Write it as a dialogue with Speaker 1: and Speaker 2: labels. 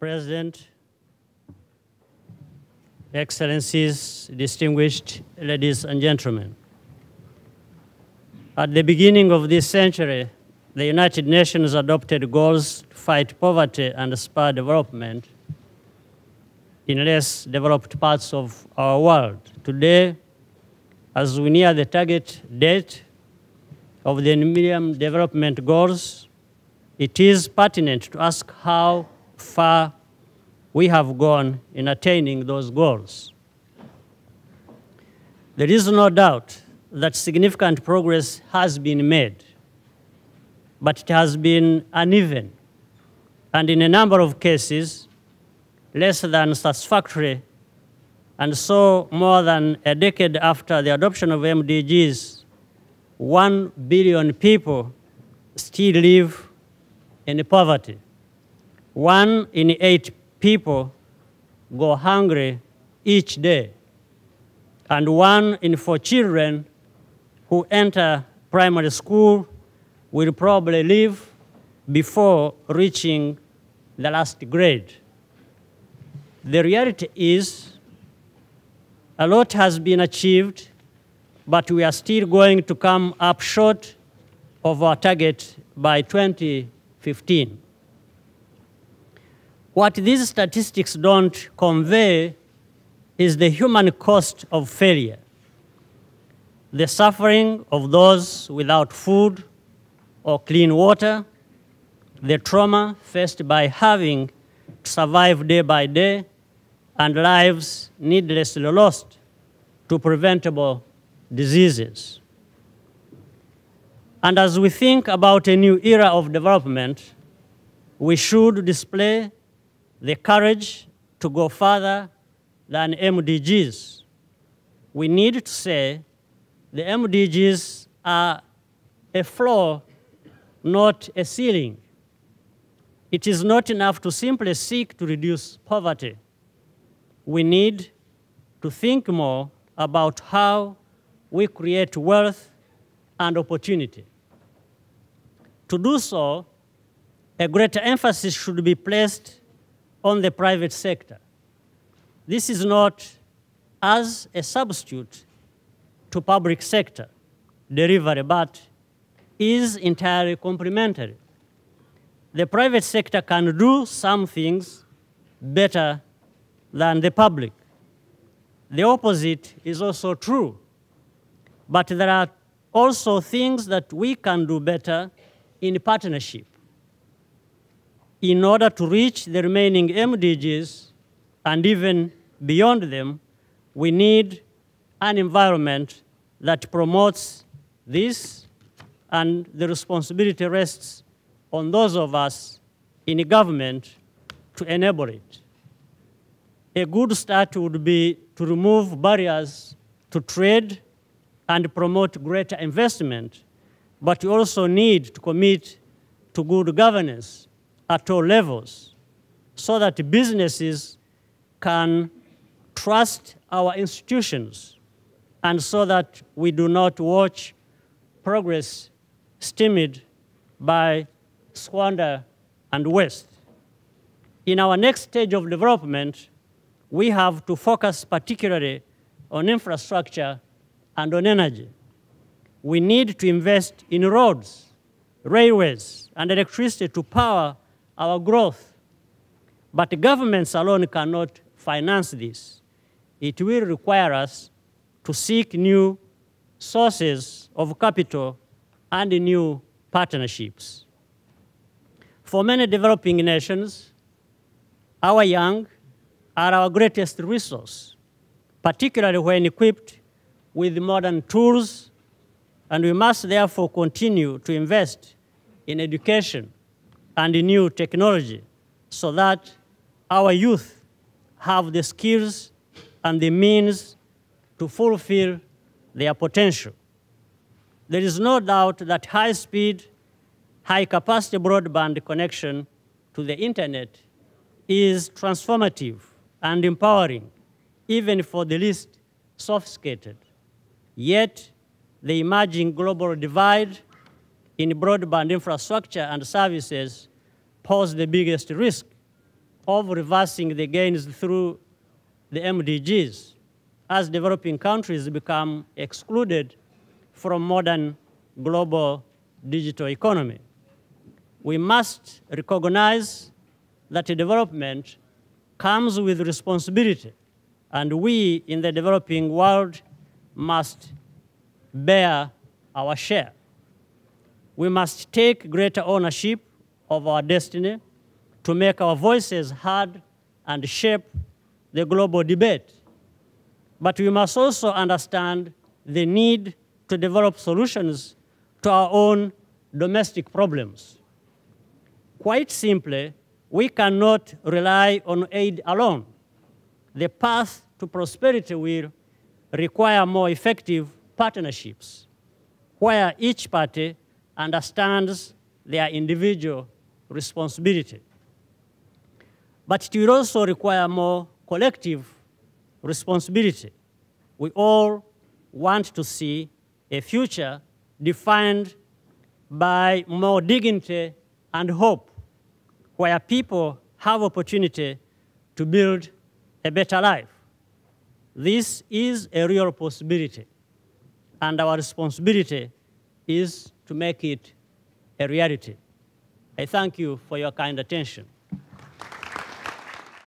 Speaker 1: President, Excellencies, distinguished ladies and gentlemen. At the beginning of this century, the United Nations adopted goals to fight poverty and spur development in less developed parts of our world. Today, as we near the target date of the Millennium Development Goals, it is pertinent to ask how far we have gone in attaining those goals. There is no doubt that significant progress has been made, but it has been uneven, and in a number of cases, less than satisfactory. And so, more than a decade after the adoption of MDGs, 1 billion people still live in poverty. 1 in 8 people go hungry each day, and 1 in 4 children who enter primary school will probably leave before reaching the last grade. The reality is, a lot has been achieved, but we are still going to come up short of our target by 2015. What these statistics don't convey is the human cost of failure, the suffering of those without food or clean water, the trauma faced by having to survive day by day, and lives needlessly lost to preventable diseases. And as we think about a new era of development, we should display the courage to go further than MDGs. We need to say the MDGs are a floor, not a ceiling. It is not enough to simply seek to reduce poverty. We need to think more about how we create wealth and opportunity. To do so, a greater emphasis should be placed on the private sector. This is not as a substitute to public sector delivery, but is entirely complementary. The private sector can do some things better than the public. The opposite is also true. But there are also things that we can do better in partnership. In order to reach the remaining MDGs, and even beyond them, we need an environment that promotes this, and the responsibility rests on those of us in government to enable it. A good start would be to remove barriers to trade and promote greater investment, but we also need to commit to good governance at all levels so that businesses can trust our institutions, and so that we do not watch progress stymied by squander and waste. In our next stage of development, we have to focus particularly on infrastructure and on energy. We need to invest in roads, railways, and electricity to power our growth. But governments alone cannot finance this. It will require us to seek new sources of capital and new partnerships. For many developing nations, our young are our greatest resource, particularly when equipped with modern tools, and we must therefore continue to invest in education and in new technology so that our youth have the skills and the means to fulfill their potential. There is no doubt that high-speed, high-capacity broadband connection to the internet is transformative and empowering, even for the least sophisticated. Yet, the emerging global divide in broadband infrastructure and services pose the biggest risk. of reversing the gains through the MDGs as developing countries become excluded from modern global digital economy. We must recognize that development comes with responsibility, and we in the developing world must bear our share. We must take greater ownership of our destiny to make our voices heard and shape the global debate. But we must also understand the need to develop solutions to our own domestic problems. Quite simply, we cannot rely on aid alone. The path to prosperity will require more effective partnerships, where each party understands their individual responsibility. But it will also require more collective responsibility. We all want to see a future defined by more dignity and hope, where people have opportunity to build a better life. This is a real possibility, and our responsibility is to make it a reality. I thank you for your kind attention.